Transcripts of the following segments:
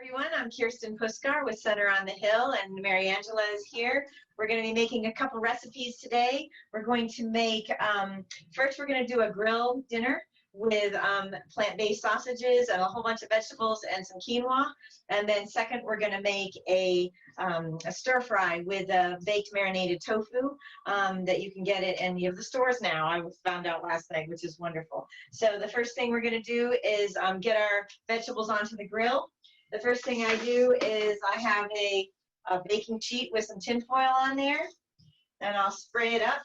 everyone, I'm Kirsten Puskar with Center on the Hill, and Mary Angela is here. We're going to be making a couple recipes today. We're going to make, first we're going to do a grill dinner with plant-based sausages and a whole bunch of vegetables and some quinoa. And then second, we're going to make a stir fry with a baked marinated tofu that you can get at any of the stores now. I found out last night, which is wonderful. So the first thing we're going to do is get our vegetables onto the grill. The first thing I do is I have a baking sheet with some tin foil on there, and I'll spray it up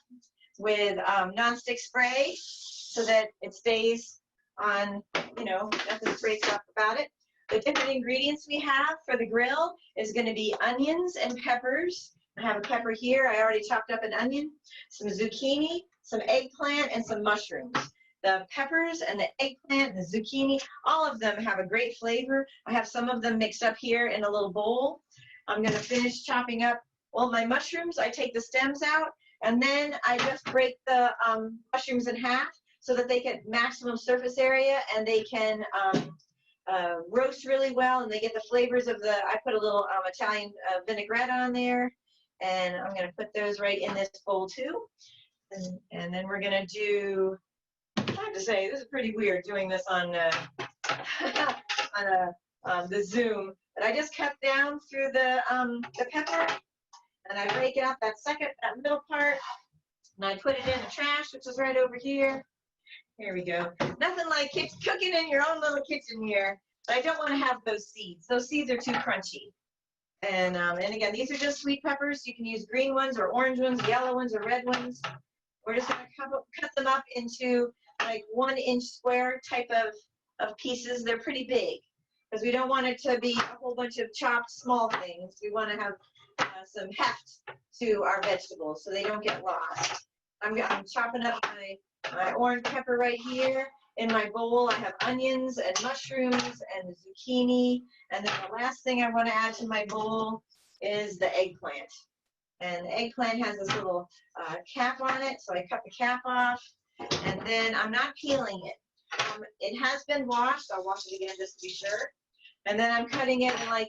with nonstick spray so that it stays on, nothing sprays up about it. The different ingredients we have for the grill is going to be onions and peppers. I have a pepper here. I already chopped up an onion, some zucchini, some eggplant, and some mushrooms. The peppers and the eggplant and the zucchini, all of them have a great flavor. I have some of them mixed up here in a little bowl. I'm going to finish chopping up all my mushrooms. I take the stems out, and then I just break the mushrooms in half so that they get maximum surface area and they can roast really well, and they get the flavors of I put a little Italian vinaigrette on there, and I'm going to put those right in this bowl too. And then we're going to do, I have to say, this is pretty weird doing this on the Zoom, but I just cut down through the pepper, and I break out that middle part, and I put it in the trash, which is right over here. Here we go. Nothing like cooking in your own little kitchen here, but I don't want to have those seeds. Those seeds are too crunchy. And again, these are just sweet peppers. You can use green ones or orange ones, yellow ones or red ones. We're just going to cut them up into like 1-inch square type of pieces. They're pretty big because we don't want it to be a whole bunch of chopped small things. We want to have some heft to our vegetables so they don't get lost. I'm chopping up my orange pepper right here. In my bowl, I have onions and mushrooms and the zucchini. And then the last thing I want to add to my bowl is the eggplant. And the eggplant has this little cap on it, so I cut the cap off. And then I'm not peeling it. It has been washed. I'll wash it again just to be sure. And then I'm cutting it in like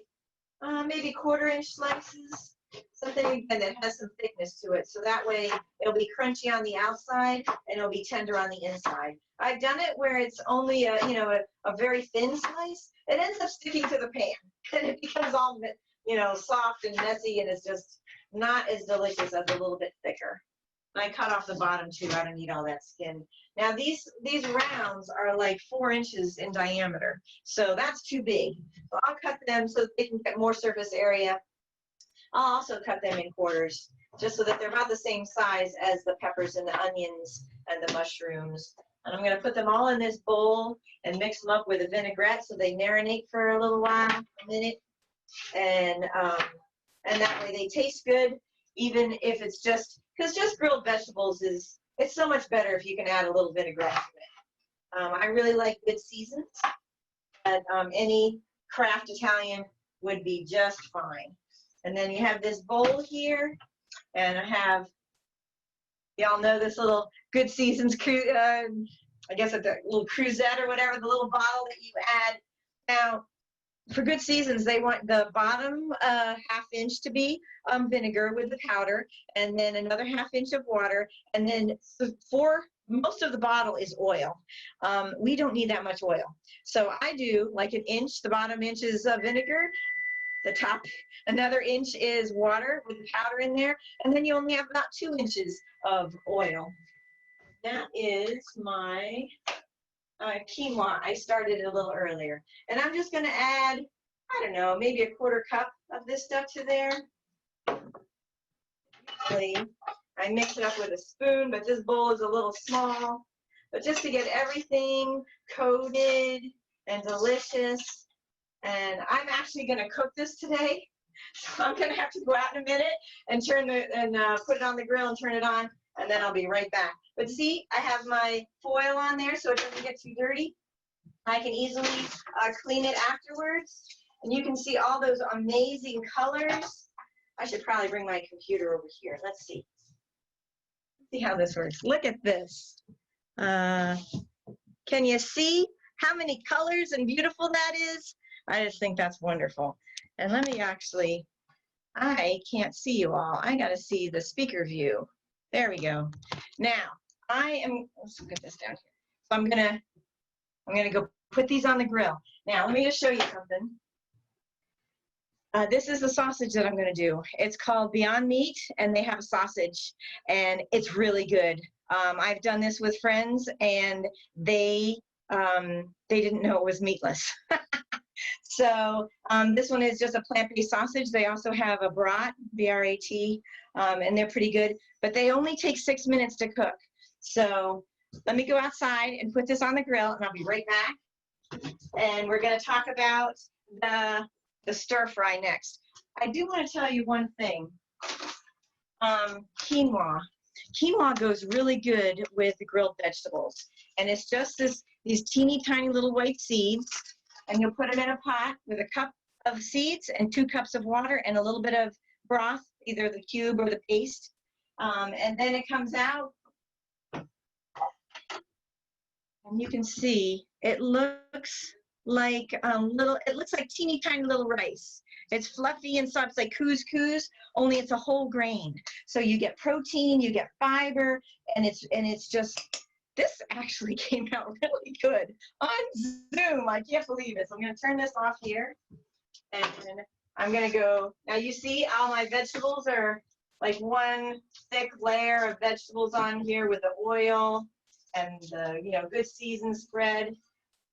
maybe 1/4-inch slices, something again that has some thickness to it. So that way it'll be crunchy on the outside and it'll be tender on the inside. I've done it where it's only a very thin slice. It ends up sticking to the pan and it becomes all soft and messy, and it's just not as delicious as a little bit thicker. And I cut off the bottom too. I don't need all that skin. Now these rounds are like 4 inches in diameter, so that's too big. So I'll cut them so that they can get more surface area. I'll also cut them in quarters just so that they're about the same size as the peppers and the onions and the mushrooms. And I'm going to put them all in this bowl and mix them up with a vinaigrette so they marinate for a little while, a minute, and that way they taste good, even if it's because just grilled vegetables it's so much better if you can add a little vinaigrette to it. I really like good seasons, but any Kraft Italian would be just fine. And then you have this bowl here, and I have, y'all know this little Good Seasons, I guess it's a little crusette or whatever, the little bottle that you add. Now, for Good Seasons, they want the bottom 1/2 inch to be vinegar with the powder, and then another 1/2 inch of water, and then most of the bottle is oil. We don't need that much oil. So I do like 1 inch, the bottom inch is vinegar, the top, another inch is water with powder in there, and then you only have about 2 inches of oil. That is my quinoa. I started it a little earlier. And I'm just going to add, I don't know, maybe 1/4 cup of this stuff to there. I mix it up with a spoon, but this bowl is a little small. But just to get everything coated and delicious. And I'm actually going to cook this today. So I'm going to have to go out in a minute and put it on the grill and turn it on, and then I'll be right back. But see, I have my foil on there so it doesn't get too dirty. I can easily clean it afterwards. And you can see all those amazing colors. I should probably bring my computer over here. Let's see. See how this works. Look at this. Can you see how many colors and beautiful that is? I just think that's wonderful. And let me actually, I can't see you all. I got to see the speaker view. There we go. Now, let's get this down here. So I'm gonna go put these on the grill. Now, let me just show you something. This is the sausage that I'm going to do. It's called Beyond Meat, and they have a sausage, and it's really good. I've done this with friends, and they didn't know it was meatless. So this one is just a plant-based sausage. They also have a Broth, B-R-A-T, and they're pretty good, but they only take 6 minutes to cook. So let me go outside and put this on the grill, and I'll be right back. And we're going to talk about the stir fry next. I do want to tell you one thing. Quinoa. Quinoa goes really good with the grilled vegetables. And it's just these teeny tiny little white seeds. And you'll put them in a pot with a cup of seeds and 2 cups of water and a little bit of broth, either the cube or the paste. And then it comes out. And you can see it looks like it looks like teeny tiny little rice. It's fluffy and soft. It's like couscous, only it's a whole grain. So you get protein, you get fiber, and it's just, this actually came out really good on Zoom. I can't believe it. So I'm going to turn this off here, and I'm going to go. Now you see all my vegetables are like one thick layer of vegetables on here with the oil and the good seasoned spread.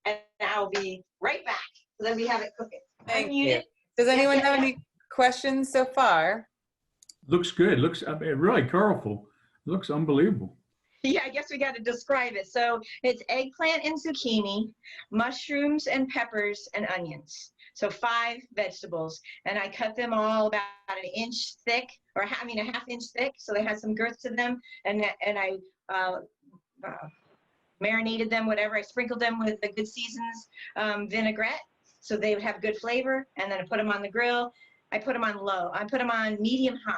And I'll be right back. So then we have it cooking. Thank you. Does anyone have any questions so far? Looks good. Looks really colorful. Looks unbelievable. Yeah, I guess we got to describe it. So it's eggplant and zucchini, mushrooms and peppers and onions. So 5 vegetables. And I cut them all about an inch thick, or a half inch thick. So they had some girth to them. And I marinated them, whatever. I sprinkled them with the good seasons vinaigrette, so they would have good flavor. And then I put them on the grill. I put them on low. I put them on medium high.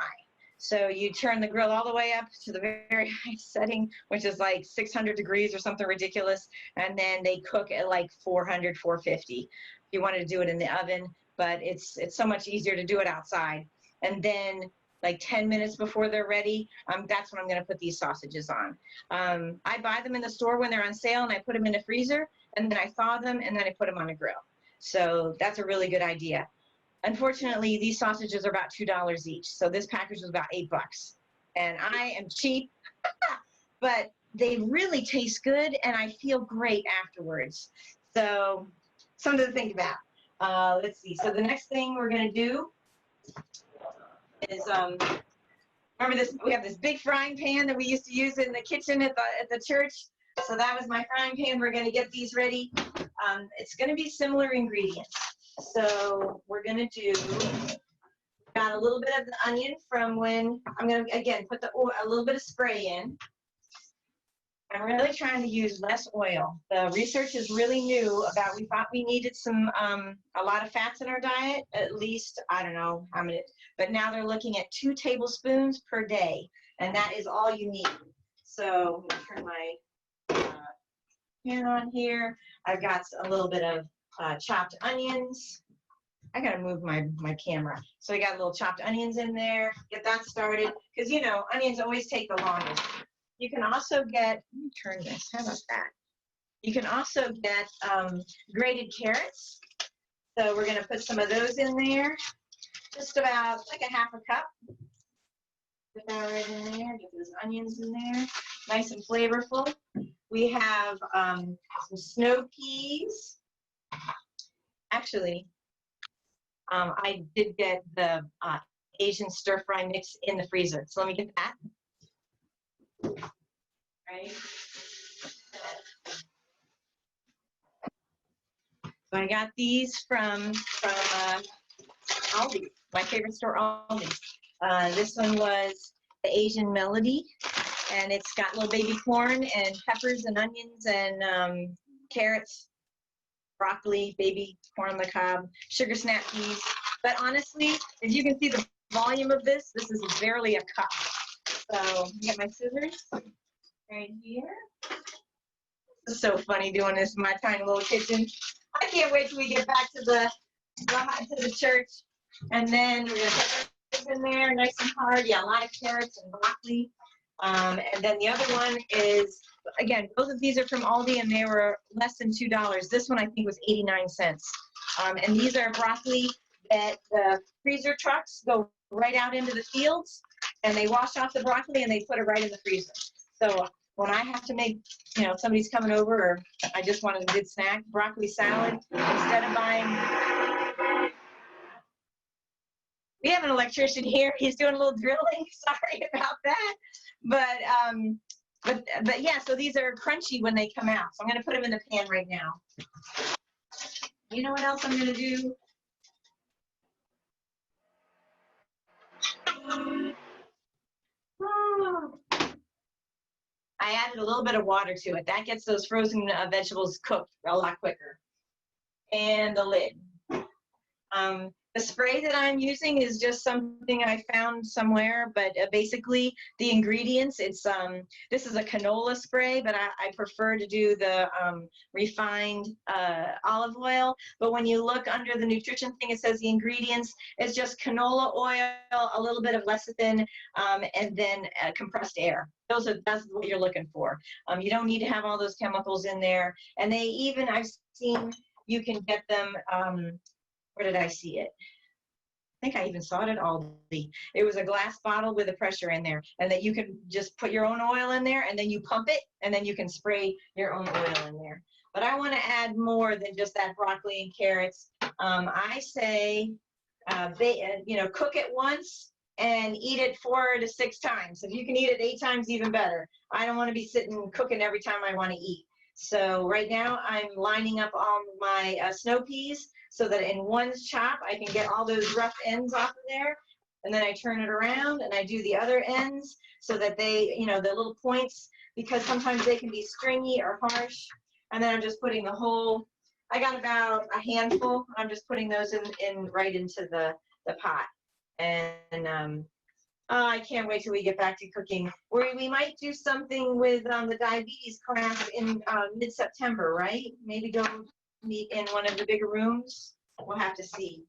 So you turn the grill all the way up to the very high setting, which is like 600 degrees or something ridiculous. And then they cook at like 400, 450. If you wanted to do it in the oven, but it's so much easier to do it outside. And then like 10 minutes before they're ready, that's when I'm going to put these sausages on. I buy them in the store when they're on sale, and I put them in the freezer, and then I thaw them, and then I put them on a grill. So that's a really good idea. Unfortunately, these sausages are about $2 each. So this package was about $8. And I am cheap, but they really taste good, and I feel great afterwards. So something to think about. Let's see. So the next thing we're going to do is, remember this, we have this big frying pan that we used to use in the kitchen at the church. So that was my frying pan. We're going to get these ready. It's going to be similar ingredients. So we're going to do, got a little bit of the onion from when, I'm going to, again, put a little bit of spray in. I'm really trying to use less oil. The research is really new about, we thought we needed a lot of fats in our diet, at least, I don't know how many, but now they're looking at 2 tablespoons per day, and that is all you need. So I'm going to turn my pan on here. I've got a little bit of chopped onions. I gotta move my camera. So we got a little chopped onions in there. Get that started, because onions always take the longest. You can also get, let me turn this, how about that? You can also get grated carrots. So we're gonna put some of those in there. Just about like a half a cup. Put that right in there, get those onions in there. Nice and flavorful. We have some snow peas. Actually, I did get the Asian stir fry mix in the freezer. So let me get that. Right. So I got these from Aldi, my favorite store, Aldi. This one was the Asian Melody, and it's got little baby corn and peppers and onions and carrots, broccoli, baby corn on the cob, sugar snap peas. But honestly, if you can see the volume of this is barely a cup. So get my scissors right here. This is so funny doing this in my tiny little kitchen. I can't wait till we get back to brought to the church. And then we're gonna put this in there, nice and hard. Yeah, a lot of carrots and broccoli. And then the other one is, again, both of these are from Aldi and they were less than $2. This one I think was 89 cents. And these are broccoli that the freezer trucks go right out into the fields and they wash off the broccoli and they put it right in the freezer. So when I have to make, you know, somebody's coming over or I just wanted a good snack, broccoli salad, instead of buying. We have an electrician here. He's doing a little drilling. Sorry about that. But yeah, so these are crunchy when they come out. So I'm going to put them in the pan right now. You know what else I'm going to do? I added a little bit of water to it. That gets those frozen vegetables cooked a lot quicker. And the lid. The spray that I'm using is just something I found somewhere, but basically the ingredients, it's this is a canola spray, but I prefer to do the refined olive oil. But when you look under the nutrition thing, it says the ingredients is just canola oil, a little bit of lecithin, and then compressed air. That's what you're looking for. You don't need to have all those chemicals in there. And they even, I've seen, you can get them, where did I see it? I think I even saw it at Aldi. It was a glass bottle with a pressure in there, and that you can just put your own oil in there, and then you pump it, and then you can spray your own oil in there. But I want to add more than just that broccoli and carrots. I say, cook it once and eat it 4 to 6 times. If you can eat it 8 times, even better. I don't want to be sitting cooking every time I want to eat. So right now I'm lining up all my snow peas so that in one chop I can get all those rough ends off of there, and then I turn it around and I do the other ends so that they, you know, the little points, because sometimes they can be stringy or harsh. And then I'm just putting the whole, I got about a handful, I'm just putting those in right into the pot. And I can't wait till we get back to cooking. We might do something with the diabetes class in mid-September, right? Maybe go meet in one of the bigger rooms. We'll have to see.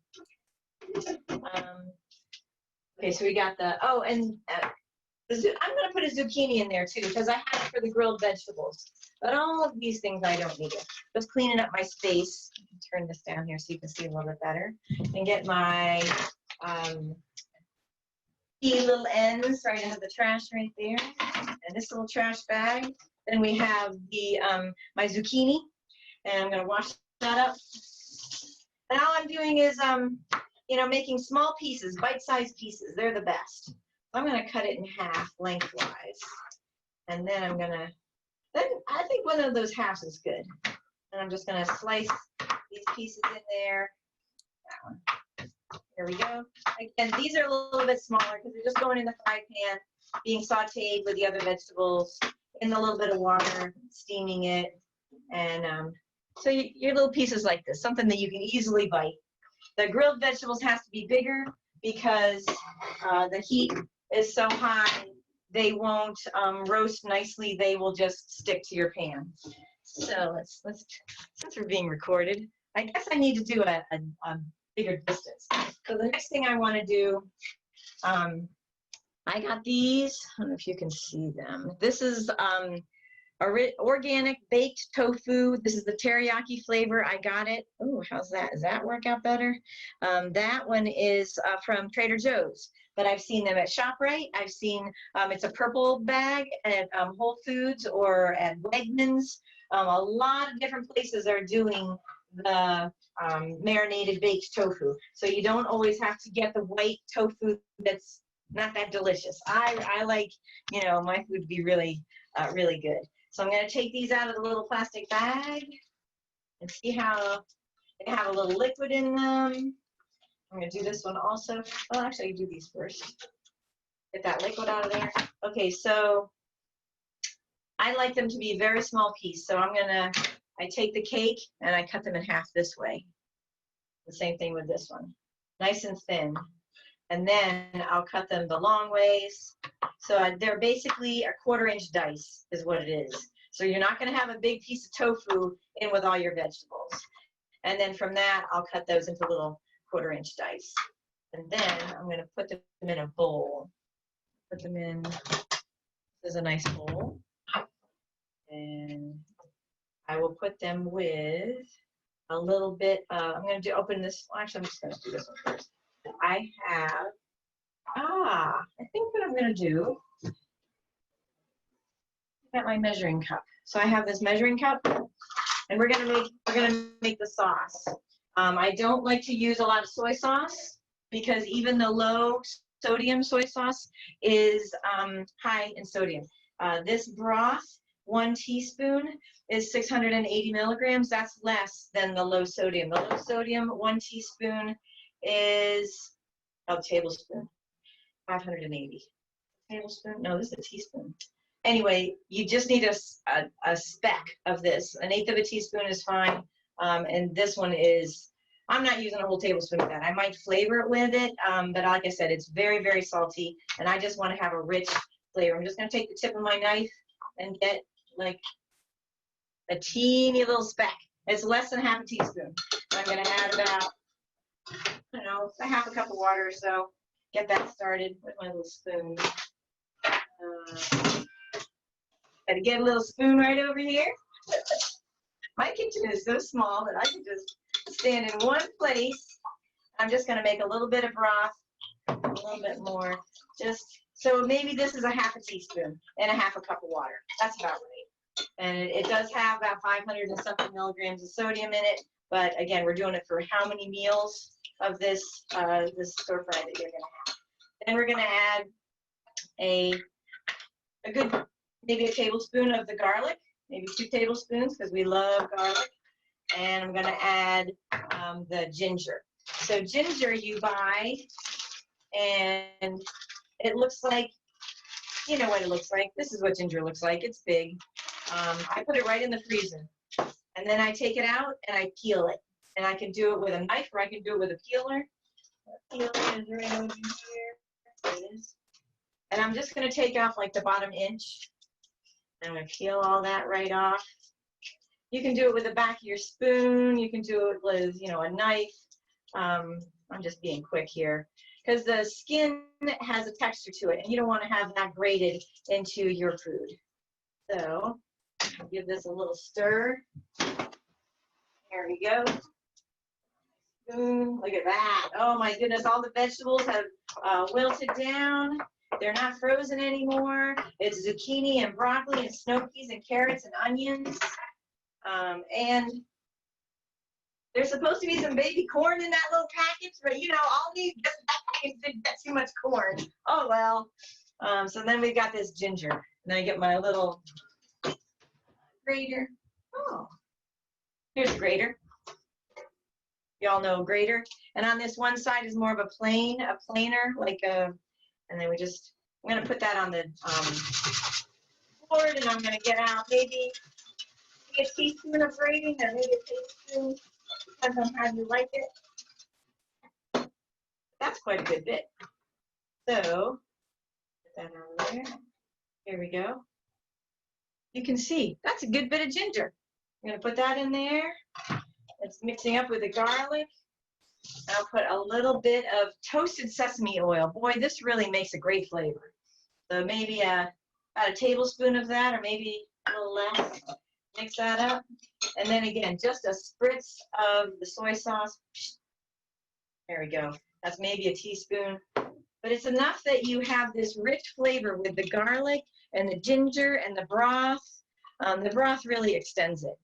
Okay, so we got the, I'm going to put a zucchini in there too, because I have it for the grilled vegetables. But all of these things I don't need it. Just cleaning up my space. Turn this down here so you can see a little bit better. And get my little ends right into the trash right there, and this little trash bag. Then we have the my zucchini, and I'm going to wash that up. And all I'm doing is making small pieces, bite-sized pieces. They're the best. I'm going to cut it in half lengthwise, and then I think one of those halves is good. And I'm just going to slice these pieces in there. That one. Here we go. Again, these are a little bit smaller because they're just going in the fry pan, being sauteed with the other vegetables in a little bit of water, steaming it. And so your little pieces like this, something that you can easily bite. The grilled vegetables has to be bigger because the heat is so high, they won't roast nicely. They will just stick to your pan. So let's since we're being recorded, I guess I need to do a bigger distance. So the next thing I want to do, I got these. I don't know if you can see them. This is organic baked tofu. This is the teriyaki flavor. I got it. Oh, how's that? Does that work out better? That one is from Trader Joe's, but I've seen them at ShopRite. I've seen it's a purple bag at Whole Foods or at Wegmans. A lot of different places are doing the marinated baked tofu. So you don't always have to get the white tofu that's not that delicious. I like, my food to be really, really good. So I'm going to take these out of the little plastic bag and see how they have a little liquid in them. I'm going to do this one also. Well, actually, do these first. Get that liquid out of there. Okay, so I like them to be a very small piece. So I take the cake and I cut them in half this way. The same thing with this one. Nice and thin. And then I'll cut them the long ways. So they're basically a 1/4-inch dice is what it is. So you're not going to have a big piece of tofu in with all your vegetables. And then from that, I'll cut those into little 1/4-inch dice. And then I'm going to put them in a bowl. Put them in, this is a nice bowl. And I will put them with a little bit, I'm going to open this, well, actually, I'm just going to do this one first. I have, I think what I'm going to do, I got my measuring cup. So I have this measuring cup, and we're going to make the sauce. I don't like to use a lot of soy sauce because even the low sodium soy sauce is high in sodium. This broth, 1 teaspoon, is 680 milligrams. That's less than the low sodium. The low sodium, 1 teaspoon, is a tablespoon, 580. Tablespoon? No, this is a teaspoon. Anyway, you just need a speck of this. 1/8 of a teaspoon is fine. And this one is, I'm not using a whole tablespoon of that. I might flavor it with it, but like I said, it's very, very salty, and I just want to have a rich flavor. I'm just going to take the tip of my knife and get like a teeny little speck. It's less than 1/2 teaspoon. I'm going to add about, I don't know, a 1/2 cup of water or so. Get that started with my little spoon. Gotta get a little spoon right over here. My kitchen is so small that I can just stand in one place. I'm just gonna make a little bit of broth, a little bit more. Just, so maybe this is a 1/2 teaspoon and a 1/2 cup of water. That's about right. And it does have about 500 and something milligrams of sodium in it. But again, we're doing it for how many meals of this stir fry that you're gonna have. Then we're gonna add a good, maybe a tablespoon of the garlic, maybe 2 tablespoons because we love garlic. And I'm gonna add the ginger. So ginger you buy, and it looks like, you know what it looks like. This is what ginger looks like. It's big. I put it right in the freezer. And then I take it out and I peel it. And I can do it with a knife or I can do it with a peeler. Peeler is right over here. There it is. And I'm just gonna take off like the bottom inch. I'm gonna peel all that right off. You can do it with the back of your spoon. You can do it with, you know, a knife. I'm just being quick here because the skin has a texture to it and you don't want to have that grated into your food. So I'll give this a little stir. There we go. Boom, look at that. Oh my goodness, all the vegetables have wilted down. They're not frozen anymore. It's zucchini and broccoli and snow peas and carrots and onions. And there's supposed to be some baby corn in that little package, but you know, all these packets didn't get too much corn. Oh well. So then we got this ginger. And I get my little grater. Oh, here's a grater. Y'all know a grater. And on this one side is more of a planer, like a, and then we just, I'm gonna put that on the board, and I'm gonna get out maybe a teaspoon of grating, or maybe a tablespoon, depends on how you like it. That's quite a good bit. So, put that over there. Here we go. You can see, that's a good bit of ginger. I'm gonna put that in there. It's mixing up with the garlic. I'll put a little bit of toasted sesame oil. Boy, this really makes a great flavor. So maybe about a tablespoon of that, or maybe a little less. Mix that up. And then again, just a spritz of the soy sauce. There we go. That's maybe a teaspoon. But it's enough that you have this rich flavor with the garlic and the ginger and the broth. The broth really extends it.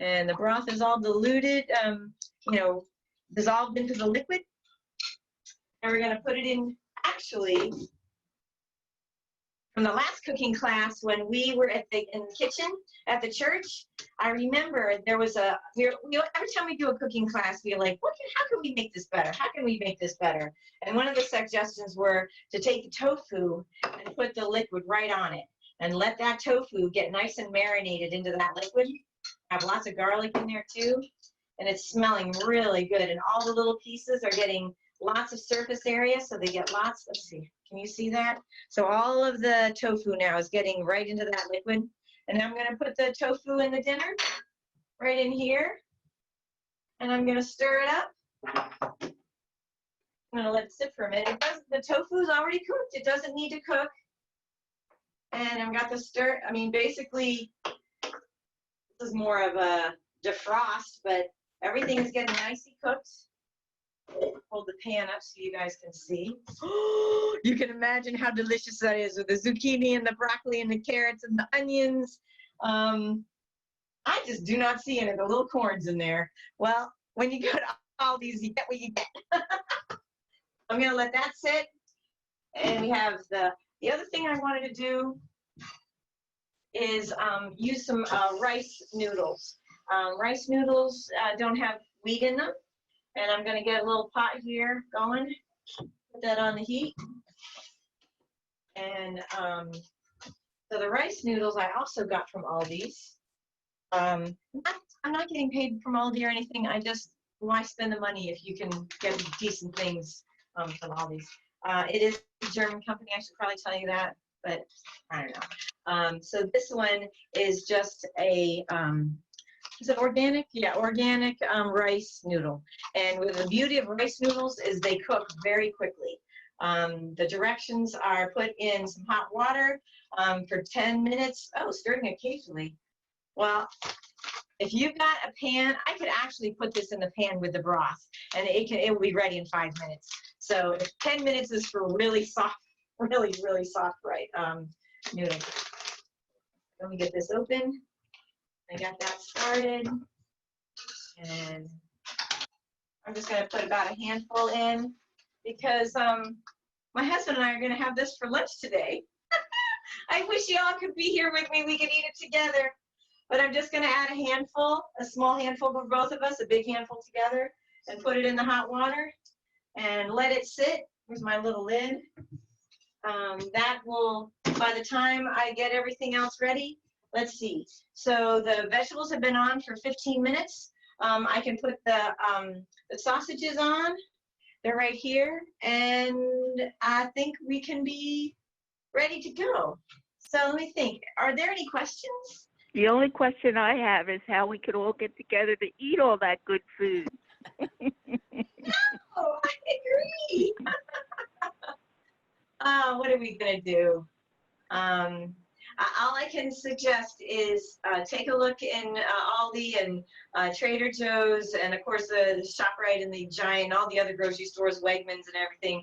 And the broth is all diluted, you know, dissolved into the liquid. And we're going to put it in, actually, from the last cooking class when we were in the kitchen at the church, I remember there was every time we do a cooking class, we're like, how can we make this better? How can we make this better? And one of the suggestions were to take the tofu and put the liquid right on it and let that tofu get nice and marinated into that liquid. Have lots of garlic in there too, and it's smelling really good. And all the little pieces are getting lots of surface area, so they get lots. Let's see, can you see that? So all of the tofu now is getting right into that liquid. And I'm going to put the tofu in the dinner right in here. and I'm gonna stir it up. I'm gonna let it sit for a minute. The tofu's already cooked. It doesn't need to cook. And I've got the stir, I mean, basically, this is more of a defrost, but everything is getting nicely cooked. Hold the pan up so you guys can see. You can imagine how delicious that is with the zucchini and the broccoli and the carrots and the onions. I just do not see any of the little corns in there. Well, when you go to Aldi's, you get what you get. I'm gonna let that sit. And we have the other thing I wanted to do is use some rice noodles. Rice noodles don't have wheat in them. And I'm gonna get a little pot here going, put that on the heat. And so the rice noodles I also got from Aldi's. I'm not getting paid from Aldi or anything. I just, why spend the money if you can get decent things from Aldi's? It is a German company, I should probably tell you that, but I don't know. So this one is just a, is it organic? Yeah, organic rice noodle. And with the beauty of rice noodles is they cook very quickly. The directions are put in some hot water for 10 minutes. Oh, stirring occasionally. Well, if you've got a pan, I could actually put this in the pan with the broth, and it will be ready in 5 minutes. So 10 minutes is for really soft, really soft, right, noodles. Let me get this open. I got that started, and I'm just going to put about a handful in because my husband and I are going to have this for lunch today. I wish y'all could be here with me. We could eat it together. But I'm just going to add a handful, a small handful for both of us, a big handful together, and put it in the hot water and let it sit. Here's my little lid. That will, by the time I get everything else ready, let's see. So the vegetables have been on for 15 minutes. I can put the sausages on. They're right here. And I think we can be ready to go. So let me think. Are there any questions? The only question I have is how we could all get together to eat all that good food. Oh, I agree. What are we going to do? All I can suggest is take a look in Aldi and Trader Joe's and, of course, the ShopRite and the Giant, all the other grocery stores, Wegmans and everything.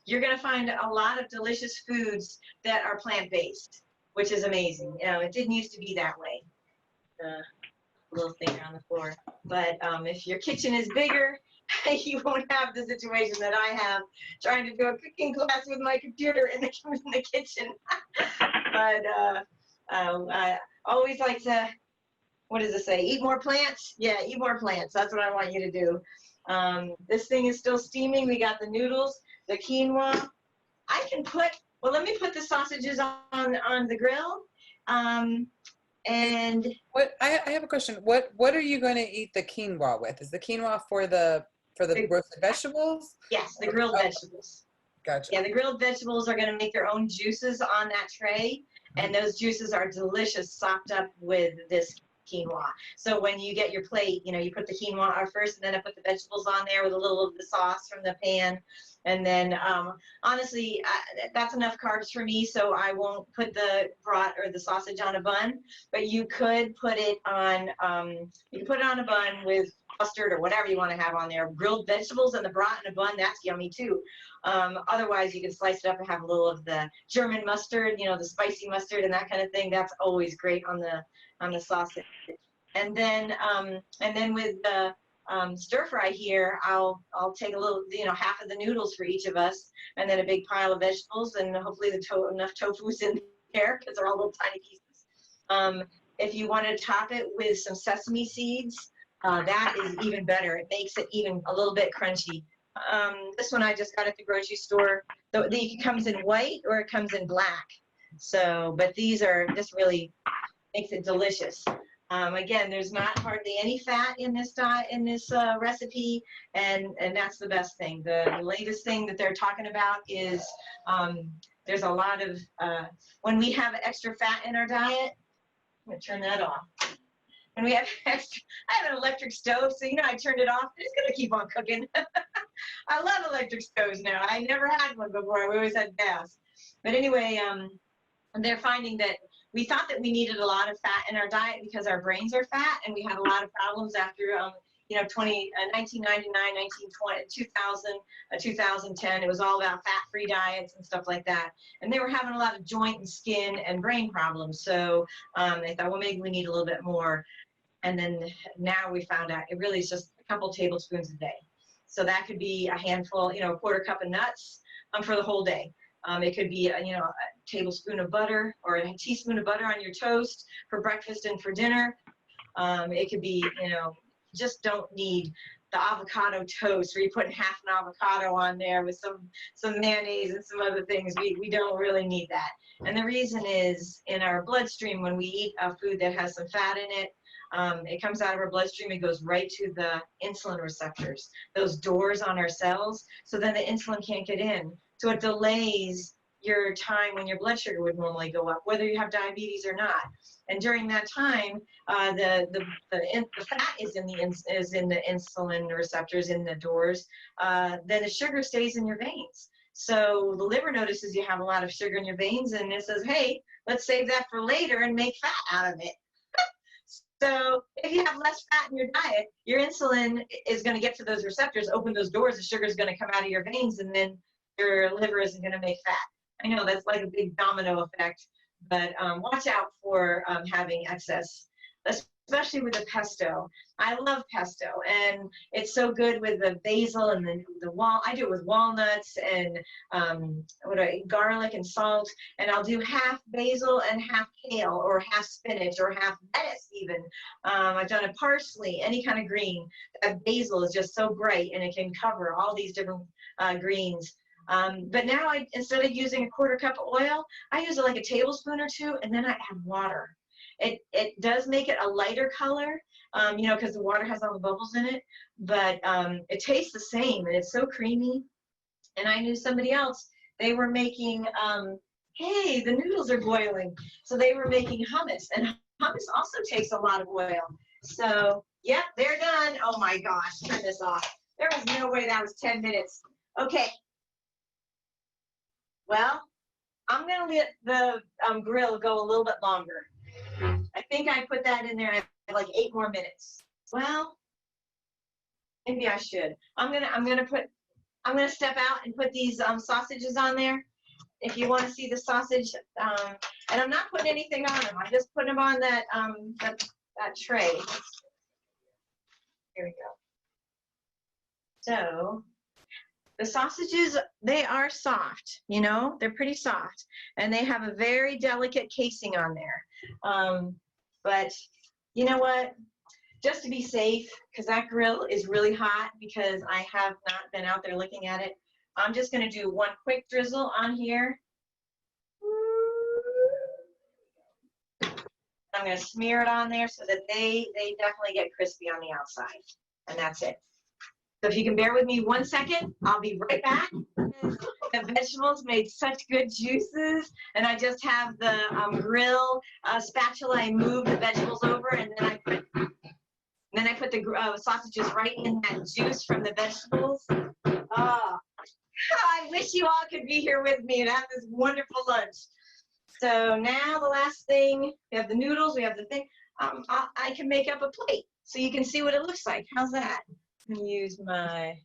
You're going to find a lot of delicious foods that are plant-based, which is amazing. You know, it didn't used to be that way. Little thing on the floor. But if your kitchen is bigger, you won't have the situation that I have trying to do a cooking class with my computer in the kitchen. But I always like to, what does it say? Eat more plants? Yeah, eat more plants. That's what I want you to do. This thing is still steaming. We got the noodles, the quinoa. I can put, well, let me put the sausages on the grill. And what I have a question. What are you going to eat the quinoa with? Is the quinoa for the roasted vegetables? Yes, the grilled vegetables. Gotcha. Yeah, the grilled vegetables are going to make their own juices on that tray, and those juices are delicious, sopped up with this quinoa. So when you get your plate, you know, you put the quinoa on first, and then I put the vegetables on there with a little of the sauce from the pan. And then, honestly, that's enough carbs for me, so I won't put the broth or the sausage on a bun. But you could put it on, a bun with mustard or whatever you want to have on there. Grilled vegetables and the broth in a bun, that's yummy too. Otherwise, you can slice it up and have a little of the German mustard, you know, the spicy mustard and that kind of thing. That's always great on the sausage. And then with the stir fry here, I'll take a little, you know, half of the noodles for each of us, and then a big pile of vegetables, and hopefully enough tofu's in there because they're all little tiny pieces. If you want to top it with some sesame seeds, that is even better. It makes it even a little bit crunchy. This one I just got at the grocery store. It comes in white or it comes in black. So, but these are just really makes it delicious. Again, there's not hardly any fat in this recipe, and that's the best thing. The latest thing that they're talking about is there's a lot of when we have extra fat in our diet. I'm gonna turn that off. And we have extra, I have an electric stove, so I turned it off. It's gonna keep on cooking. I love electric stoves now. I never had one before. We always had gas. But anyway, they're finding that we thought that we needed a lot of fat in our diet because our brains are fat, and we had a lot of problems after 1999, 1920, 2000, 2010. It was all about fat-free diets and stuff like that. And they were having a lot of joint and skin and brain problems. So they thought, well, maybe we need a little bit more. And then now we found out it really is just a couple tablespoons a day. So that could be a handful, a quarter cup of nuts for the whole day. It could be a tablespoon of butter or a teaspoon of butter on your toast for breakfast and for dinner. It could be, just don't need the avocado toast where you're putting half an avocado on there with some mayonnaise and some other things. We don't really need that. And the reason is in our bloodstream, when we eat a food that has some fat in it, it comes out of our bloodstream, it goes right to the insulin receptors, those doors on our cells, so then the insulin can't get in. So it delays your time when your blood sugar would normally go up, whether you have diabetes or not. And during that time, the fat is in the insulin receptors in the doors. Then the sugar stays in your veins. So the liver notices you have a lot of sugar in your veins, and it says, hey, let's save that for later and make fat out of it. So if you have less fat in your diet, your insulin is going to get to those receptors, open those doors, the sugar is going to come out of your veins, and then your liver isn't going to make fat. I know that's like a big domino effect, but watch out for having excess, especially with the pesto. I love pesto, and it's so good with the basil and I do it with walnuts and garlic and salt, and I'll do half basil and half kale, or half spinach, or half lettuce even. I've done a parsley, any kind of green. That basil is just so bright, and it can cover all these different greens. But now instead of using a quarter cup of oil, I use like a tablespoon or two, and then I add water. It does make it a lighter color, because the water has all the bubbles in it, but it tastes the same, and it's so creamy. And I knew somebody else, they were making, hey, the noodles are boiling. So they were making hummus, and hummus also takes a lot of oil. So, yep, they're done. Oh my gosh, turn this off. There was no way that was 10 minutes. Okay. Well, I'm going to let the grill go a little bit longer. I think I put that in there. I have like 8 more minutes. Well, maybe I should. I'm gonna step out and put these sausages on there. If you want to see the sausage, and I'm not putting anything on them. I just put them on that tray. Here we go. So the sausages, they are soft. They're pretty soft, and they have a very delicate casing on there. But you know what? Just to be safe, because that grill is really hot, because I have not been out there looking at it, I'm just going to do one quick drizzle on here. I'm going to smear it on there so that they definitely get crispy on the outside. And that's it. So if you can bear with me 1 second, I'll be right back. The vegetables made such good juices, and I just have the grill spatula. I move the vegetables over, and then I put the sausages right in that juice from the vegetables. Oh, I wish you all could be here with me and have this wonderful lunch. So now the last thing, we have the noodles, we have the thing. I can make up a plate so you can see what it looks like. How's that? Use my.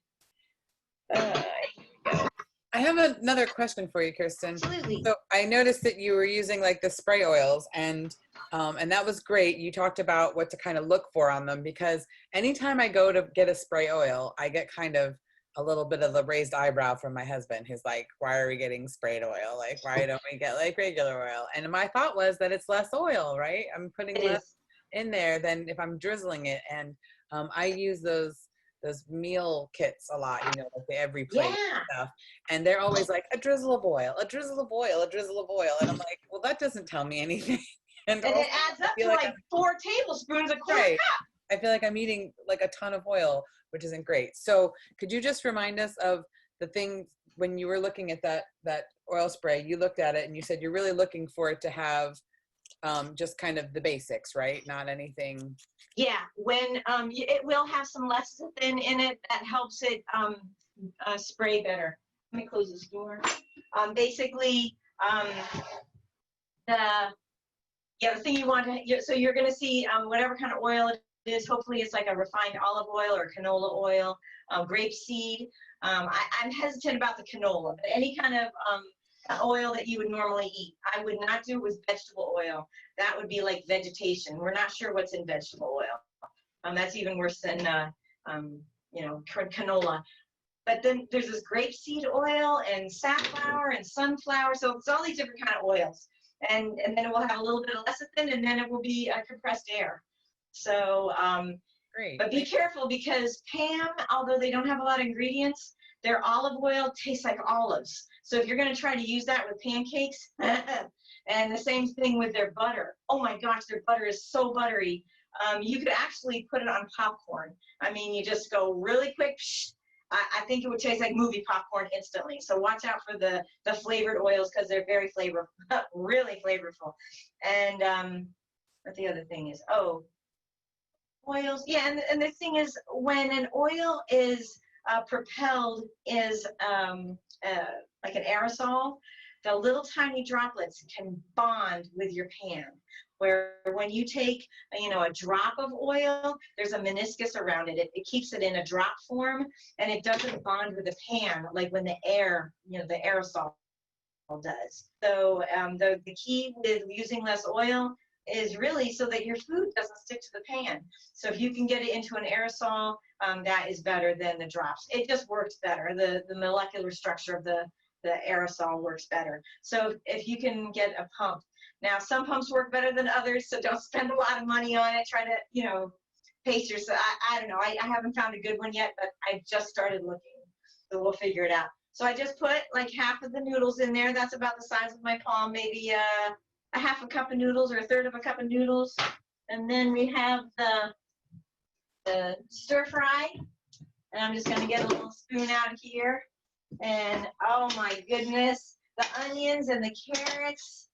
I have another question for you, Kirsten. Absolutely. So I noticed that you were using like the spray oils, and that was great. You talked about what to kind of look for on them, because anytime I go to get a spray oil, I get kind of a little bit of the raised eyebrow from my husband. He's like, why are we getting sprayed oil? Like, why don't we get like regular oil? And my thought was that it's less oil, right? I'm putting less in there than if I'm drizzling it. And I use those meal kits a lot, like the every plate stuff. And they're always like a drizzle of oil, a drizzle of oil, a drizzle of oil. And I'm like, well, that doesn't tell me anything. And it adds up to like 4 tablespoons a quarter cup. I feel like I'm eating like a ton of oil, which isn't great. So could you just remind us of the things when you were looking at that oil spray, you looked at it and you said you're really looking for it to have just kind of the basics, right? Not anything. Yeah, when it will have some lecithin in it that helps it spray better. Let me close this door. Basically, the thing you want to, so you're going to see whatever kind of oil it is. Hopefully, it's like a refined olive oil or canola oil, grapeseed. I'm hesitant about the canola, but any kind of oil that you would normally eat. I would not do with vegetable oil. That would be like vegetation. We're not sure what's in vegetable oil. That's even worse than canola. But then there's this grapeseed oil and safflower and sunflower. So it's all these different kind of oils. And then it will have a little bit of lecithin, and then it will be compressed air. So, Great. but be careful because Pam, although they don't have a lot of ingredients, their olive oil tastes like olives. So if you're going to try to use that with pancakes, and the same thing with their butter. Oh my gosh, their butter is so buttery. You could actually put it on popcorn. I mean, you just go really quick. I think it would taste like movie popcorn instantly. So watch out for the flavored oils because they're very flavorful, really flavorful. And what the other thing is? Oh, oils. Yeah, and the thing is, when an oil is propelled is like an aerosol, the little tiny droplets can bond with your pan. Where when you take, a drop of oil, there's a meniscus around it. It keeps it in a drop form, and it doesn't bond with the pan like when the air, the aerosol does. So the key with using less oil is really so that your food doesn't stick to the pan. So if you can get it into an aerosol, that is better than the drops. It just works better. The molecular structure of the aerosol works better. So if you can get a pump. Now, some pumps work better than others, so don't spend a lot of money on it. Try to, pace yourself. I don't know. I haven't found a good one yet, but I just started looking, so we'll figure it out. So I just put like half of the noodles in there. That's about the size of my palm, maybe a half a cup of noodles or a third of a cup of noodles. And then we have the stir fry. And I'm just going to get a little spoon out of here. And oh my goodness, the onions and the carrots.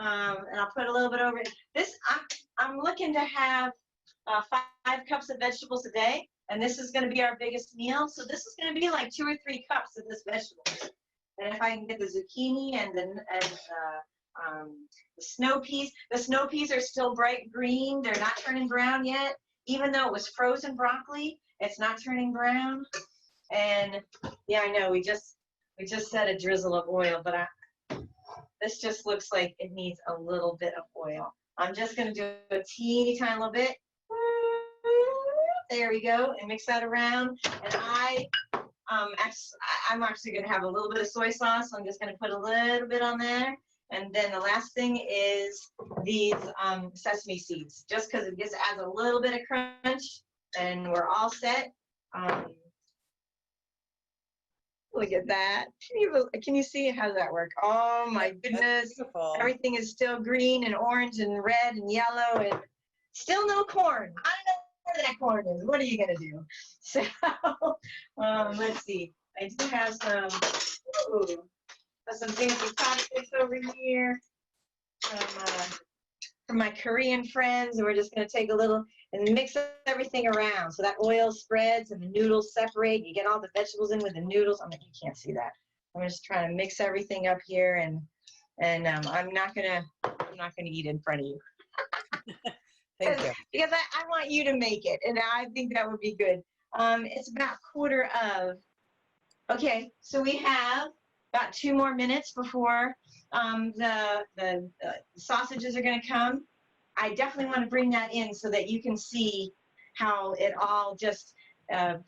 And I'll put a little bit over it. I'm looking to have 5 cups of vegetables a day, and this is going to be our biggest meal. So this is going to be like 2 or 3 cups of this vegetable. And if I can get the zucchini and the snow peas are still bright green. They're not turning brown yet, even though it was frozen broccoli. It's not turning brown. And yeah, I know we just said a drizzle of oil, but this just looks like it needs a little bit of oil. I'm just going to do a teeny tiny little bit. There we go, and mix that around. And I'm actually going to have a little bit of soy sauce. I'm just going to put a little bit on there. And then the last thing is these sesame seeds, just because it just adds a little bit of crunch, and we're all set. Look at that. Can you see how does that work? Oh my goodness. Beautiful. Everything Everything is still green and orange and red and yellow and still no corn. I don't know where that corn is. What are you going to do? So let's see. I do have some fancy chopsticks over here from my Korean friends. We're just going to take a little and mix everything around so that oil spreads and the noodles separate. You get all the vegetables in with the noodles. You can't see that. I'm just trying to mix everything up here, and I'm not gonna eat in front of you. Thank you. Because I want you to make it, and I think that would be good. It's about 1/4 of. Okay, so we have about 2 more minutes before the sausages are going to come. I definitely want to bring that in so that you can see how it all just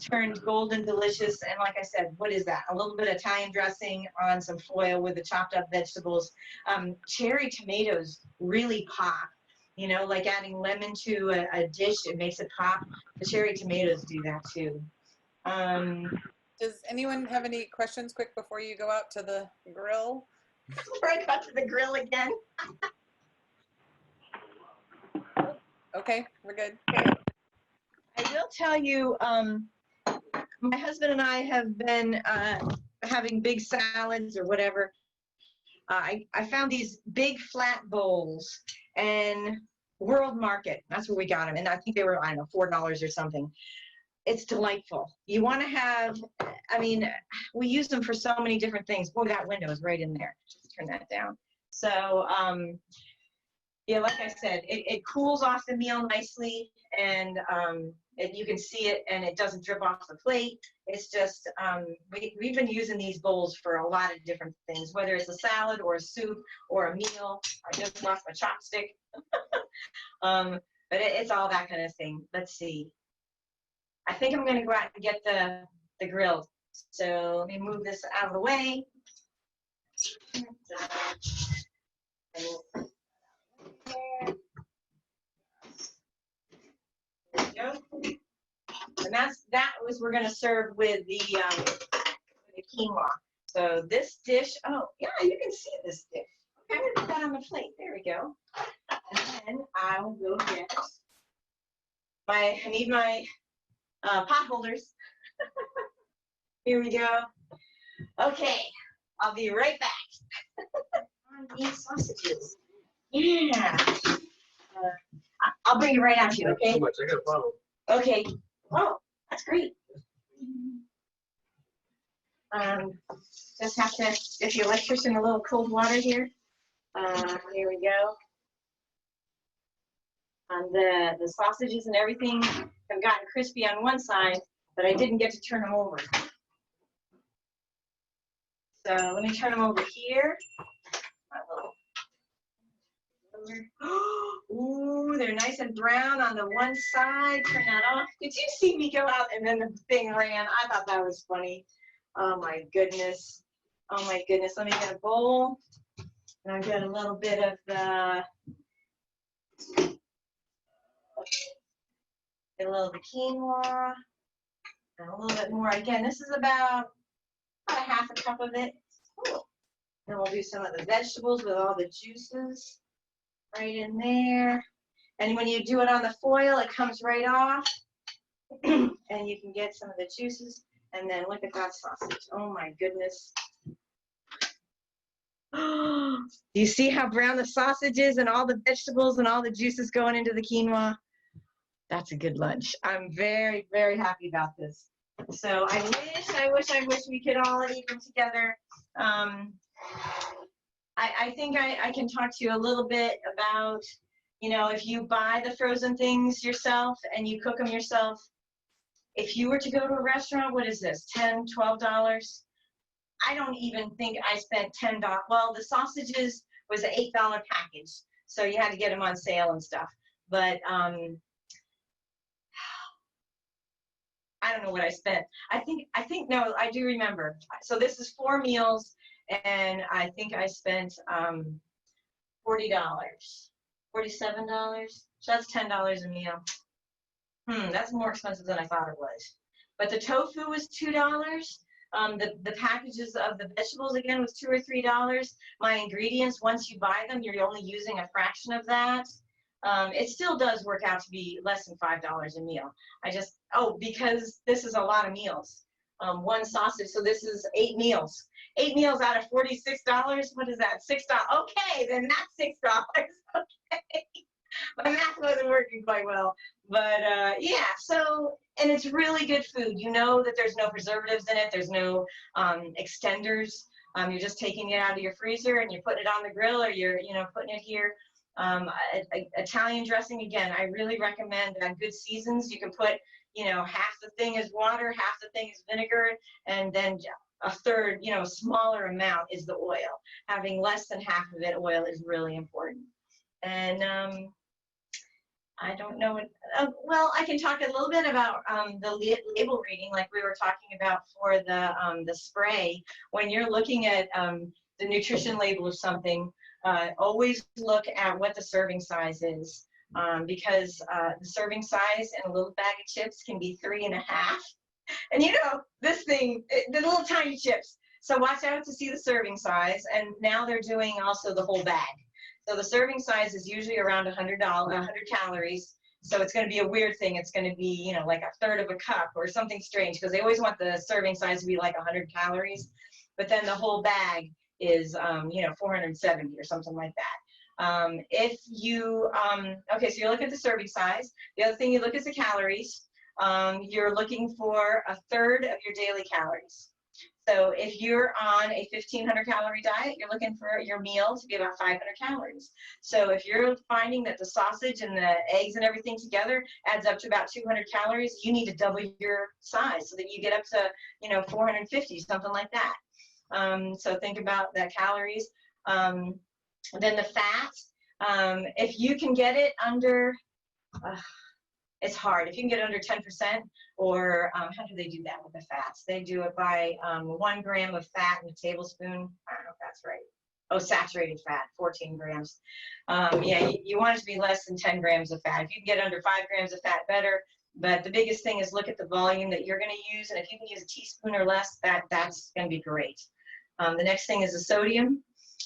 turned golden delicious. And like I said, what is that? A little bit of Italian dressing on some foil with the chopped up vegetables. Cherry tomatoes really pop. Like adding lemon to a dish, it makes it pop. The cherry tomatoes do that too. Does anyone have any questions quick before you go out to the grill? Before I got to the grill again. Okay, we're good. I will tell you, my husband and I have been having big salads or whatever I found these big flat bowls, and World Market, that's where we got them. And I think they were, I don't know, $4 or something. It's delightful. You want to have, I mean, we use them for so many different things. Boy, that window is right in there. Just turn that down. So, yeah, like I said, it cools off the meal nicely, and you can see it, and it doesn't drip off the plate. It's just, we've been using these bowls for a lot of different things, whether it's a salad or a soup or a meal. I just lost my chopstick. But it's all that kind of thing. Let's see. I think I'm going to go out and get the grill. So let me move this out of the way. There we go. And that was we're going to serve with the quinoa. So this dish, oh yeah, you can see this dish. Okay, I'm going to put that on the plate. There we go. And then I will go get I need my pot holders. Here we go. Okay, I'll be right back. On these sausages. Yeah. I'll bring it right out to you, okay? So much. I got a bottle. Okay. Oh, that's great. Just have to get the electrician a little cold water here. Here we go. The sausages and everything have gotten crispy on one side, but I didn't get to turn them over. So let me turn them over here. Ooh, they're nice and brown on the one side. Turn that off. Did you see me go out and then the thing ran? I thought that was funny. Oh my goodness. Oh my goodness. Let me get a bowl. And I've got a little bit of the quinoa. And a little bit more. Again, this is about a half a cup of it. Then we'll do some of the vegetables with all the juices right in there. And when you do it on the foil, it comes right off. And you can get some of the juices. And then look at that sausage. Oh my goodness. Do you see how brown the sausage is and all the vegetables and all the juices going into the quinoa? That's a good lunch. I'm very, very happy about this. So I wish we could all eat them together. I think I can talk to you a little bit about, you know, if you buy the frozen things yourself and you cook them yourself, if you were to go to a restaurant, what is this, $10, $12? I don't even think I spent $10. Well, the sausages was an $8 package, so you had to get them on sale and stuff. But I don't know what I spent. I think no, I do remember. So this is 4 meals, and I think I spent $40, $47. So that's $10 a meal. That's more expensive than I thought it was. But the tofu was $2. The packages of the vegetables again was $2 or $3. My ingredients, once you buy them, you're only using a fraction of that. It still does work out to be less than $5 a meal. Because this is a lot of meals. One sausage, so this is 8 meals. 8 meals out of $46. What is that? $6. Okay, then that's $6. Okay. My math wasn't working quite well. But yeah, so, and it's really good food. You know that there's no preservatives in it. There's no extenders. You're just taking it out of your freezer and you're putting it on the grill, or you're, putting it here. Italian dressing, again, I really recommend good seasons. You can put, half the thing is water, half the thing is vinegar, and then a third, smaller amount is the oil. Having less than half of it oil is really important. And I don't know what, well, I can talk a little bit about the label reading, like we were talking about for the spray. When you're looking at the nutrition label of something, always look at what the serving size is, because the serving size in a little bag of chips can be 3.5. And this thing, the little tiny chips. So watch out to see the serving size. And now they're doing also the whole bag. So the serving size is usually around 100 calories. So it's going to be a weird thing. It's going to be, like a third of a cup or something strange, because they always want the serving size to be like 100 calories. But then the whole bag is, 470 or something like that. If you, okay, so you're looking at the serving size. The other thing you look is the calories. You're looking for a third of your daily calories. So if you're on a 1,500 calorie diet, you're looking for your meal to be about 500 calories. So if you're finding that the sausage and the eggs and everything together adds up to about 200 calories, you need to double your size so that you get up to, 450, something like that. So think about that calories. Then the fat, if you can get it under, it's hard. If you can get under 10%, or how do they do that with the fats? They do it by 1 gram of fat in a tablespoon. I don't know if that's right. Oh, saturated fat, 14 grams. Yeah, you want it to be less than 10 grams of fat. If you can get under 5 grams of fat, better. But the biggest thing is look at the volume that you're going to use, and if you can use a teaspoon or less, that's going to be great. The next thing is the sodium.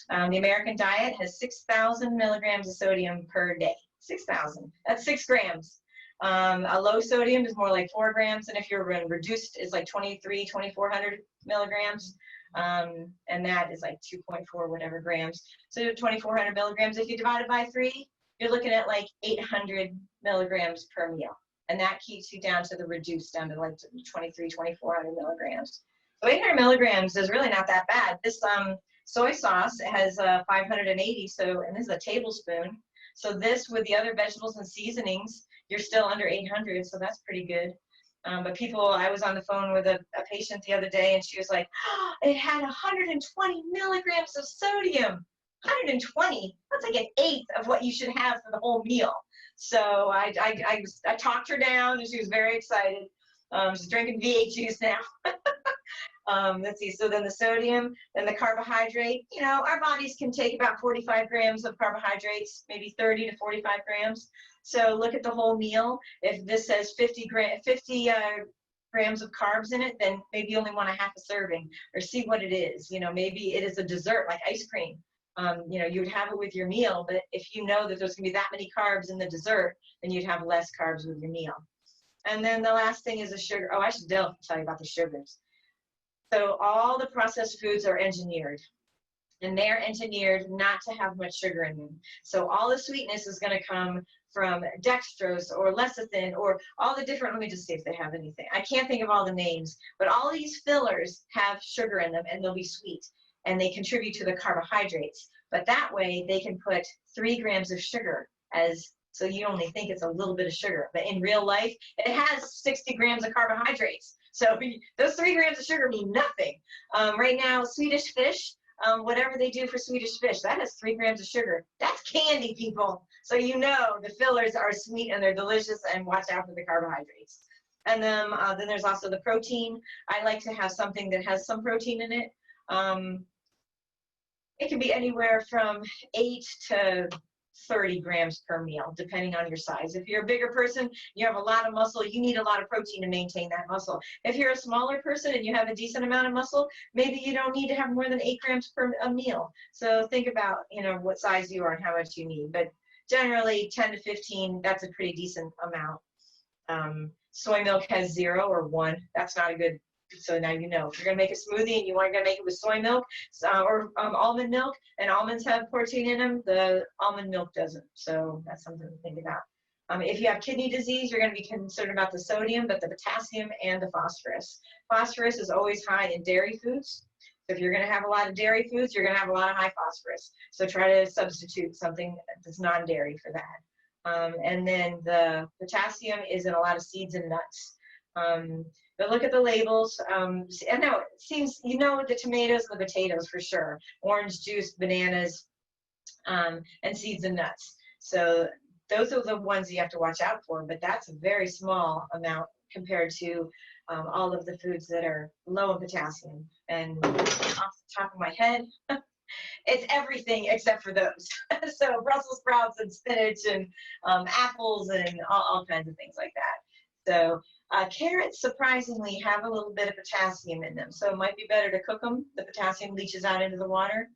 The American diet has 6,000 milligrams of sodium per day. 6,000. That's 6 grams. A low sodium is more like 4 grams, and if you're reduced, it's like 2,400 milligrams, and that is like 2.4 whatever grams. So 2,400 milligrams, if you divide it by 3, you're looking at like 800 milligrams per meal, and that keeps you down to the reduced, down to like 2,400 milligrams. So 800 milligrams is really not that bad. This soy sauce has 580, and this is a tablespoon. So this, with the other vegetables and seasonings, you're still under 800, so that's pretty good. But I was on the phone with a patient the other day, and she was like, oh, it had 120 milligrams of sodium. 120? That's like an eighth of what you should have for the whole meal. So I talked her down, and she was very excited. She's drinking V8 juice now. Let's see, so then the sodium, then the carbohydrate. Our bodies can take about 45 grams of carbohydrates, maybe 30 to 45 grams. So look at the whole meal. If this says 50 grams of carbs in it, then maybe you only want a half a serving, or see what it is. Maybe it is a dessert like ice cream. You would have it with your meal, but if you know that there's gonna be that many carbs in the dessert, then you'd have less carbs with your meal. And then the last thing is the sugar. Oh, I should tell you about the sugars. So all the processed foods are engineered, and they're engineered not to have much sugar in them. So all the sweetness is going to come from dextrose or lecithin or all the different, let me just see if they have anything. I can't think of all the names, but all these fillers have sugar in them, and they'll be sweet, and they contribute to the carbohydrates. But that way they can put 3 grams of sugar so you only think it's a little bit of sugar, but in real life, it has 60 grams of carbohydrates. So those 3 grams of sugar mean nothing. Right now, Swedish fish, whatever they do for Swedish fish, that has 3 grams of sugar. That's candy, people. So the fillers are sweet and they're delicious, and watch out for the carbohydrates. And then there's also the protein. I like to have something that has some protein in it. It can be anywhere from 8 to 30 grams per meal, depending on your size. If you're a bigger person, you have a lot of muscle, you need a lot of protein to maintain that muscle. If you're a smaller person and you have a decent amount of muscle, maybe you don't need to have more than 8 grams per a meal. So think about, what size you are and how much you need. But generally 10 to 15, that's a pretty decent amount. Soy milk has 0 or 1. That's not a good. So now if you're going to make a smoothie and you want to make it with soy milk or almond milk, and almonds have protein in them, the almond milk doesn't. So that's something to think about. If you have kidney disease, you're going to be concerned about the sodium, but the potassium and the phosphorus. Phosphorus is always high in dairy foods. So if you're going to have a lot of dairy foods, you're going to have a lot of high phosphorus. So try to substitute something that's non-dairy for that. And then the potassium is in a lot of seeds and nuts. But look at the labels. And now it seems, the tomatoes and the potatoes for sure. Orange juice, bananas, and seeds and nuts. So those are the ones you have to watch out for, but that's a very small amount compared to all of the foods that are low in potassium. And off the top of my head, it's everything except for those. So Brussels sprouts and spinach and apples and all kinds of things like that. So carrots surprisingly have a little bit of potassium in them, so it might be better to cook them. The potassium leaches out into the water.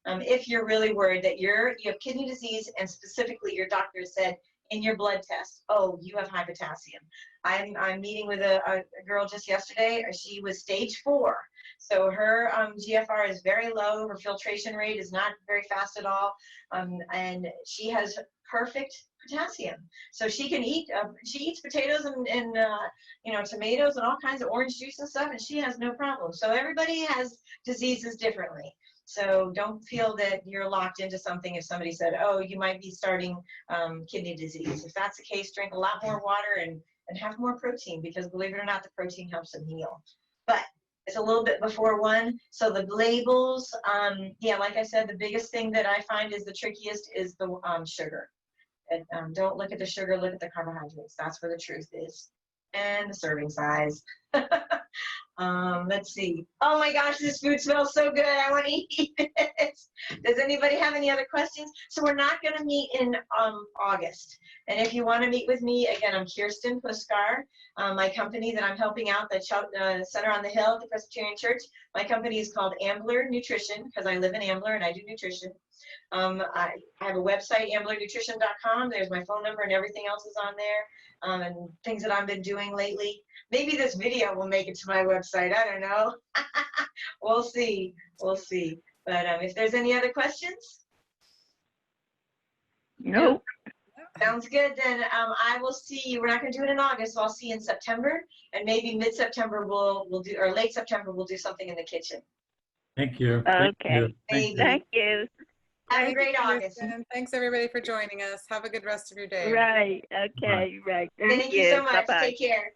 If you're really worried that you have kidney disease, and specifically your doctor said in your blood test, oh, you have high potassium. I'm meeting with a girl just yesterday. She was stage 4. So her GFR is very low. Her filtration rate is not very fast at all. And she has perfect potassium. So she can eat, she eats potatoes and you know, tomatoes and all kinds of orange juice and stuff, and she has no problem. So everybody has diseases differently. So don't feel that you're locked into something if somebody said, oh, you might be starting kidney disease. If that's the case, drink a lot more water and have more protein, because believe it or not, the protein helps them heal. But it's a little bit before 1. So the labels, yeah, like I said, the biggest thing that I find is the trickiest is the sugar. And, don't look at the sugar, look at the carbohydrates. That's where the truth is. And the serving size. Let's see. Oh my gosh, this food smells so good. I want to eat it. Does anybody have any other questions? So we're not going to meet in August. And if you want to meet with me, again, I'm Kirsten Puskar. My company that I'm helping out, the Center on the Hill at the Presbyterian Church, my company is called Ambler Nutrition, because I live in Ambler and I do nutrition. I have a website, amblernutrition.com. There's my phone number and everything else is on there. And things that I've been doing lately. Maybe this video will make it to my website. I don't know. We'll see. We'll see. But if there's any other questions? Nope. Sounds good. Then I will see you. We're not going to do it in August, so I'll see you in September. And maybe mid-September we'll do, or late September we'll do something in the kitchen. Thank you. Thank Okay. you. Thank you. Thank you. Have a Thank great you, August. Kirsten. Thanks everybody for joining us. Have a good rest of your day. Right. Okay. Right. Thank you so much. Bye-bye. Take care.